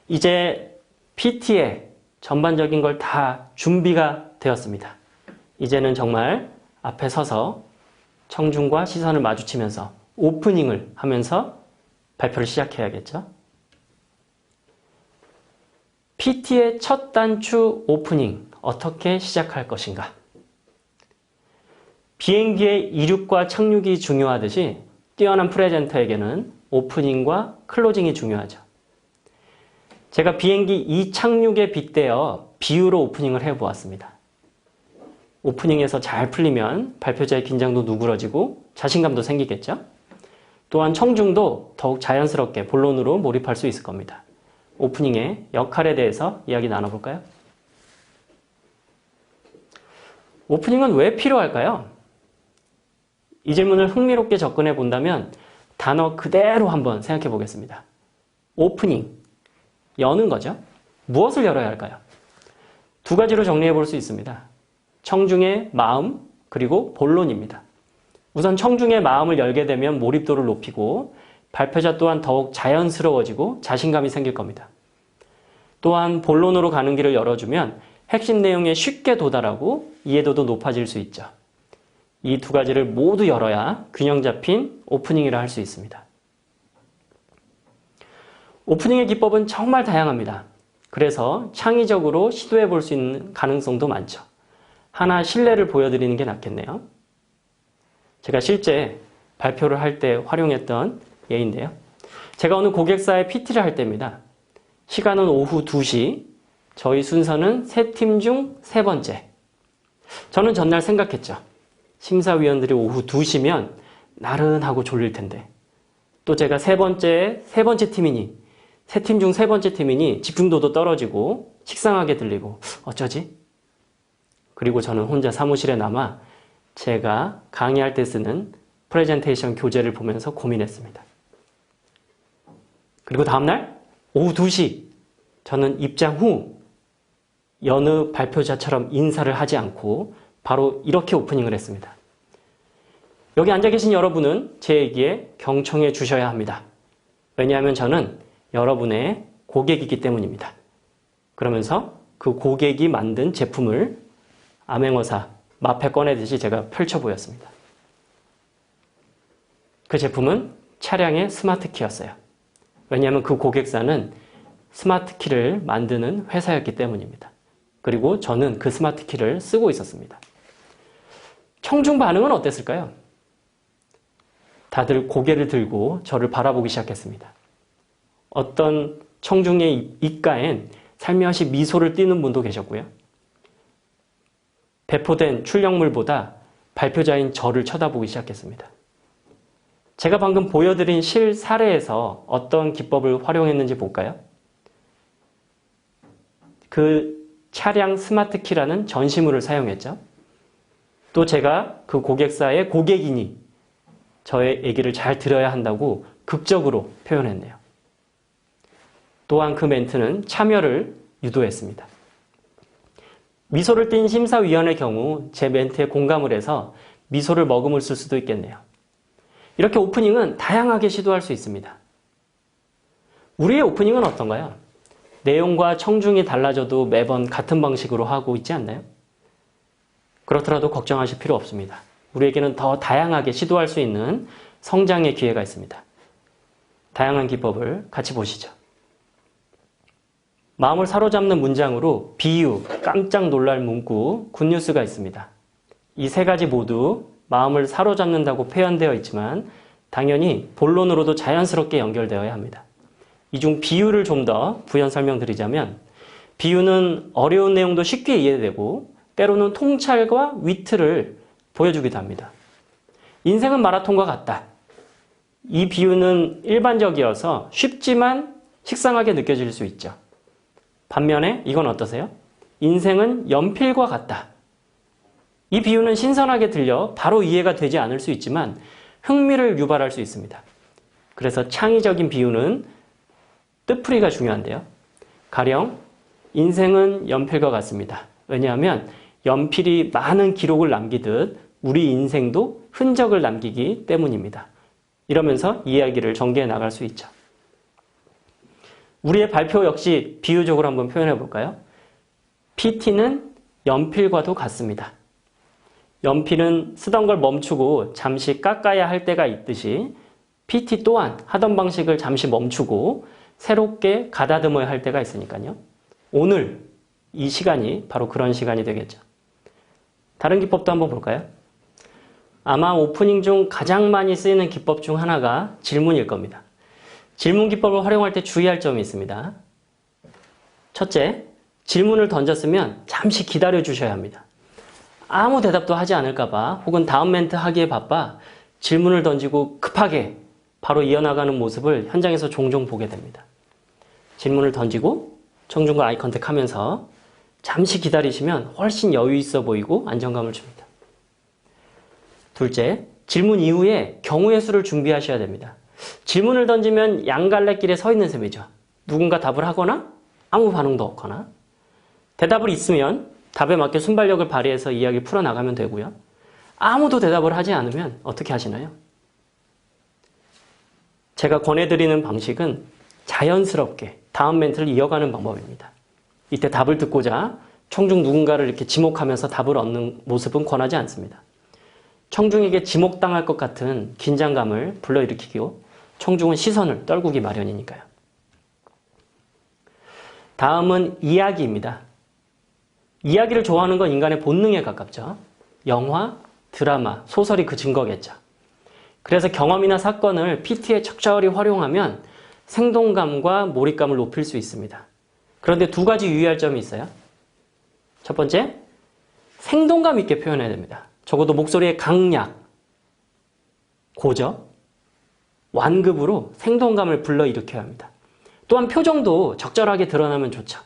이제 PT의 전반적인 걸 다 준비가 되었습니다. 이제는 정말 앞에 서서 청중과 시선을 마주치면서 오프닝을 하면서 발표를 시작해야겠죠. PT의 첫 단추 오프닝 어떻게 시작할 것인가? 비행기의 이륙과 착륙이 중요하듯이 뛰어난 프레젠터에게는 오프닝과 클로징이 중요하죠. 제가 비행기 이착륙에 빗대어 비유로 오프닝을 해보았습니다. 오프닝에서 잘 풀리면 발표자의 긴장도 누그러지고 자신감도 생기겠죠. 또한 청중도 더욱 자연스럽게 본론으로 몰입할 수 있을 겁니다. 오프닝의 역할에 대해서 이야기 나눠볼까요? 오프닝은 왜 필요할까요? 이 질문을 흥미롭게 접근해 본다면 단어 그대로 한번 생각해 보겠습니다. 오프닝, 여는 거죠. 무엇을 열어야 할까요? 두 가지로 정리해 볼 수 있습니다. 청중의 마음 그리고 본론입니다. 우선 청중의 마음을 열게 되면 몰입도를 높이고 발표자 또한 더욱 자연스러워지고 자신감이 생길 겁니다. 또한 본론으로 가는 길을 열어주면 핵심 내용에 쉽게 도달하고 이해도도 높아질 수 있죠. 이 두 가지를 모두 열어야 균형 잡힌 오프닝이라 할 수 있습니다. 오프닝의 기법은 정말 다양합니다. 그래서 창의적으로 시도해 볼 수 있는 가능성도 많죠. 하나 실례를 보여드리는 게 낫겠네요. 제가 실제 발표를 할 때 활용했던 예인데요. 제가 어느 고객사에 PT를 할 때입니다. 시간은 오후 2시, 저희 순서는 3팀 중 3번째. 저는 전날 생각했죠. 심사위원들이 오후 2시면 나른하고 졸릴 텐데 또 제가 세 번째 팀이니 3팀 중 3번째 팀이니 집중도도 떨어지고 식상하게 들리고 어쩌지? 그리고 저는 혼자 사무실에 남아 제가 강의할 때 쓰는 프레젠테이션 교재를 보면서 고민했습니다. 그리고 다음날 오후 2시 저는 입장 후 여느 발표자처럼 인사를 하지 않고 바로 이렇게 오프닝을 했습니다. 여기 앉아 계신 여러분은 제 얘기에 경청해 주셔야 합니다. 왜냐하면 저는 여러분의 고객이기 때문입니다. 그러면서 그 고객이 만든 제품을 암행어사 마패 꺼내듯이 제가 펼쳐 보였습니다. 그 제품은 차량의 스마트키였어요. 왜냐하면 그 고객사는 스마트키를 만드는 회사였기 때문입니다. 그리고 저는 그 스마트키를 쓰고 있었습니다. 청중 반응은 어땠을까요? 다들 고개를 들고 저를 바라보기 시작했습니다. 어떤 청중의 입가엔 살며시 미소를 띠는 분도 계셨고요. 배포된 출력물보다 발표자인 저를 쳐다보기 시작했습니다. 제가 방금 보여드린 실 사례에서 어떤 기법을 활용했는지 볼까요? 그 차량 스마트키라는 전시물을 사용했죠. 또 제가 그 고객사의 고객이니 저의 얘기를 잘 들어야 한다고 극적으로 표현했네요. 또한 그 멘트는 참여를 유도했습니다. 미소를 띤 심사위원의 경우 제 멘트에 공감을 해서 미소를 머금을 쓸 수도 있겠네요. 이렇게 오프닝은 다양하게 시도할 수 있습니다. 우리의 오프닝은 어떤가요? 내용과 청중이 달라져도 매번 같은 방식으로 하고 있지 않나요? 그렇더라도 걱정하실 필요 없습니다. 우리에게는 더 다양하게 시도할 수 있는 성장의 기회가 있습니다. 다양한 기법을 같이 보시죠. 마음을 사로잡는 문장으로 비유, 깜짝 놀랄 문구, 굿뉴스가 있습니다. 이 세 가지 모두 마음을 사로잡는다고 표현되어 있지만 당연히 본론으로도 자연스럽게 연결되어야 합니다. 이 중 비유를 좀 더 부연 설명드리자면 비유는 어려운 내용도 쉽게 이해되고 때로는 통찰과 위트를 보여주기도 합니다. 인생은 마라톤과 같다. 이 비유는 일반적이어서 쉽지만 식상하게 느껴질 수 있죠. 반면에 이건 어떠세요? 인생은 연필과 같다. 이 비유는 신선하게 들려 바로 이해가 되지 않을 수 있지만 흥미를 유발할 수 있습니다. 그래서 창의적인 비유는 뜻풀이가 중요한데요. 가령 인생은 연필과 같습니다. 왜냐하면 연필이 많은 기록을 남기듯 우리 인생도 흔적을 남기기 때문입니다. 이러면서 이야기를 전개해 나갈 수 있죠. 우리의 발표 역시 비유적으로 한번 표현해 볼까요? PT는 연필과도 같습니다. 연필은 쓰던 걸 멈추고 잠시 깎아야 할 때가 있듯이 PT 또한 하던 방식을 잠시 멈추고 새롭게 가다듬어야 할 때가 있으니까요. 오늘 이 시간이 바로 그런 시간이 되겠죠. 다른 기법도 한번 볼까요? 아마 오프닝 중 가장 많이 쓰이는 기법 중 하나가 질문일 겁니다. 질문 기법을 활용할 때 주의할 점이 있습니다. 첫째, 질문을 던졌으면 잠시 기다려 주셔야 합니다. 아무 대답도 하지 않을까봐 혹은 다음 멘트 하기에 바빠 질문을 던지고 급하게 바로 이어나가는 모습을 현장에서 종종 보게 됩니다. 질문을 던지고 청중과 아이 컨택 하면서 잠시 기다리시면 훨씬 여유 있어 보이고 안정감을 줍니다. 둘째, 질문 이후에 경우의 수를 준비하셔야 됩니다. 질문을 던지면 양갈래길에 서 있는 셈이죠. 누군가 답을 하거나 아무 반응도 없거나 대답을 있으면 답에 맞게 순발력을 발휘해서 이야기를 풀어나가면 되고요. 아무도 대답을 하지 않으면 어떻게 하시나요? 제가 권해드리는 방식은 자연스럽게 다음 멘트를 이어가는 방법입니다. 이때 답을 듣고자 청중 누군가를 이렇게 지목하면서 답을 얻는 모습은 권하지 않습니다. 청중에게 지목당할 것 같은 긴장감을 불러일으키고 청중은 시선을 떨구기 마련이니까요. 다음은 이야기입니다. 이야기를 좋아하는 건 인간의 본능에 가깝죠. 영화, 드라마, 소설이 그 증거겠죠. 그래서 경험이나 사건을 PT에 적절히 활용하면 생동감과 몰입감을 높일 수 있습니다. 그런데 두 가지 유의할 점이 있어요. 첫 번째, 생동감 있게 표현해야 됩니다. 적어도 목소리의 강약, 고저, 완급으로 생동감을 불러일으켜야 합니다. 또한 표정도 적절하게 드러나면 좋죠.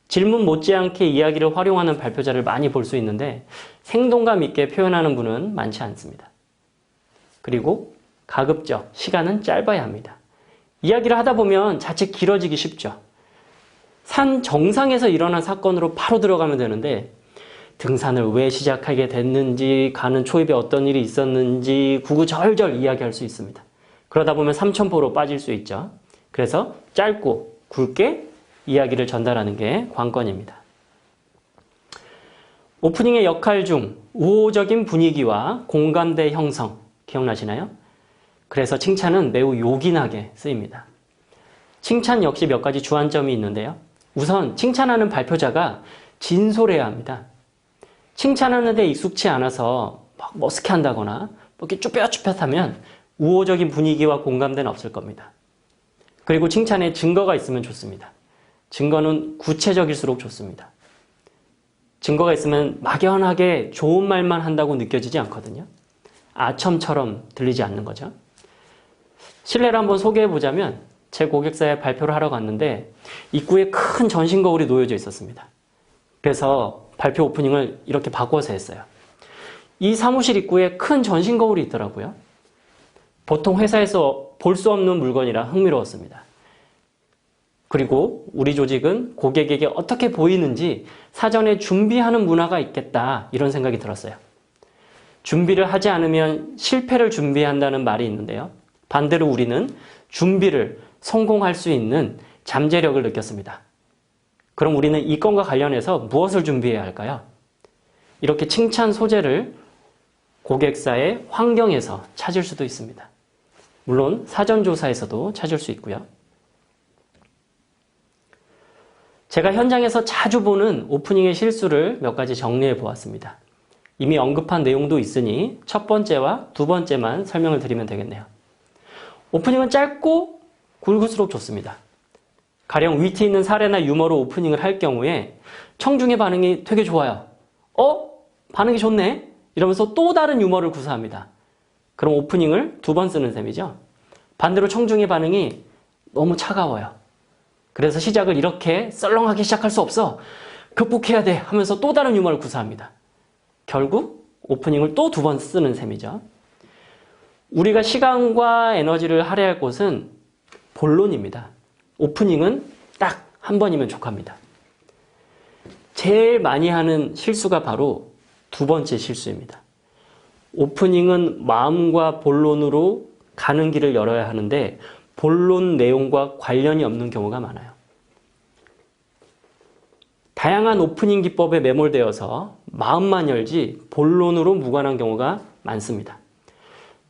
질문 못지않게 이야기를 활용하는 발표자를 많이 볼 수 있는데 생동감 있게 표현하는 분은 많지 않습니다. 그리고 가급적 시간은 짧아야 합니다. 이야기를 하다 보면 자칫 길어지기 쉽죠. 산 정상에서 일어난 사건으로 바로 들어가면 되는데 등산을 왜 시작하게 됐는지, 가는 초입에 어떤 일이 있었는지 구구절절 이야기할 수 있습니다. 그러다 보면 삼천포로 빠질 수 있죠. 그래서 짧고 굵게 이야기를 전달하는 게 관건입니다. 오프닝의 역할 중 우호적인 분위기와 공감대 형성 기억나시나요? 그래서 칭찬은 매우 요긴하게 쓰입니다. 칭찬 역시 몇 가지 주안점이 있는데요. 우선 칭찬하는 발표자가 진솔해야 합니다. 칭찬하는 데 익숙치 않아서 막 머쓱해한다거나 이렇게 쭈뼛쭈뼛하면 우호적인 분위기와 공감대는 없을 겁니다. 그리고 칭찬에 증거가 있으면 좋습니다. 증거는 구체적일수록 좋습니다. 증거가 있으면 막연하게 좋은 말만 한다고 느껴지지 않거든요. 아첨처럼 들리지 않는 거죠. 실례를 한번 소개해보자면 제 고객사에 발표를 하러 갔는데 입구에 큰 전신 거울이 놓여져 있었습니다. 그래서 발표 오프닝을 이렇게 바꿔서 했어요. 이 사무실 입구에 큰 전신 거울이 있더라고요. 보통 회사에서 볼 수 없는 물건이라 흥미로웠습니다. 그리고 우리 조직은 고객에게 어떻게 보이는지 사전에 준비하는 문화가 있겠다 이런 생각이 들었어요. 준비를 하지 않으면 실패를 준비한다는 말이 있는데요. 반대로 우리는 준비를 성공할 수 있는 잠재력을 느꼈습니다. 그럼 우리는 이 건과 관련해서 무엇을 준비해야 할까요? 이렇게 칭찬 소재를 고객사의 환경에서 찾을 수도 있습니다. 물론 사전조사에서도 찾을 수 있고요. 제가 현장에서 자주 보는 오프닝의 실수를 몇 가지 정리해 보았습니다. 이미 언급한 내용도 있으니 첫 번째와 두 번째만 설명을 드리면 되겠네요. 오프닝은 짧고 굵을수록 좋습니다. 가령 위트 있는 사례나 유머로 오프닝을 할 경우에 청중의 반응이 되게 좋아요. 반응이 좋네? 이러면서 또 다른 유머를 구사합니다. 그럼 오프닝을 두 번 쓰는 셈이죠. 반대로 청중의 반응이 너무 차가워요. 그래서 시작을 이렇게 썰렁하게 시작할 수 없어. 극복해야 돼 하면서 또 다른 유머를 구사합니다. 결국 오프닝을 또 두 번 쓰는 셈이죠. 우리가 시간과 에너지를 할애할 곳은 본론입니다. 오프닝은 딱 한 번이면 족합니다. 제일 많이 하는 실수가 바로 두 번째 실수입니다. 오프닝은 마음과 본론으로 가는 길을 열어야 하는데 본론 내용과 관련이 없는 경우가 많아요. 다양한 오프닝 기법에 매몰되어서 마음만 열지 본론으로 무관한 경우가 많습니다.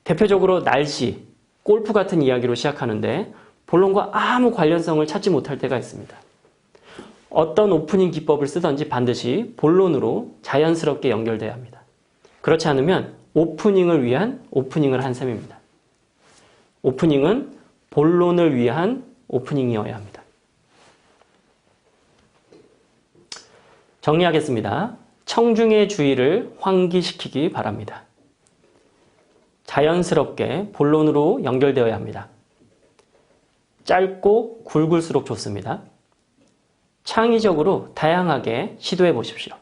대표적으로 날씨, 골프 같은 이야기로 시작하는데 본론과 아무 관련성을 찾지 못할 때가 있습니다. 어떤 오프닝 기법을 쓰든지 반드시 본론으로 자연스럽게 연결돼야 합니다. 그렇지 않으면 오프닝을 위한 오프닝을 한 셈입니다. 오프닝은 본론을 위한 오프닝이어야 합니다. 정리하겠습니다. 청중의 주의를 환기시키기 바랍니다. 자연스럽게 본론으로 연결되어야 합니다. 짧고 굵을수록 좋습니다. 창의적으로 다양하게 시도해 보십시오.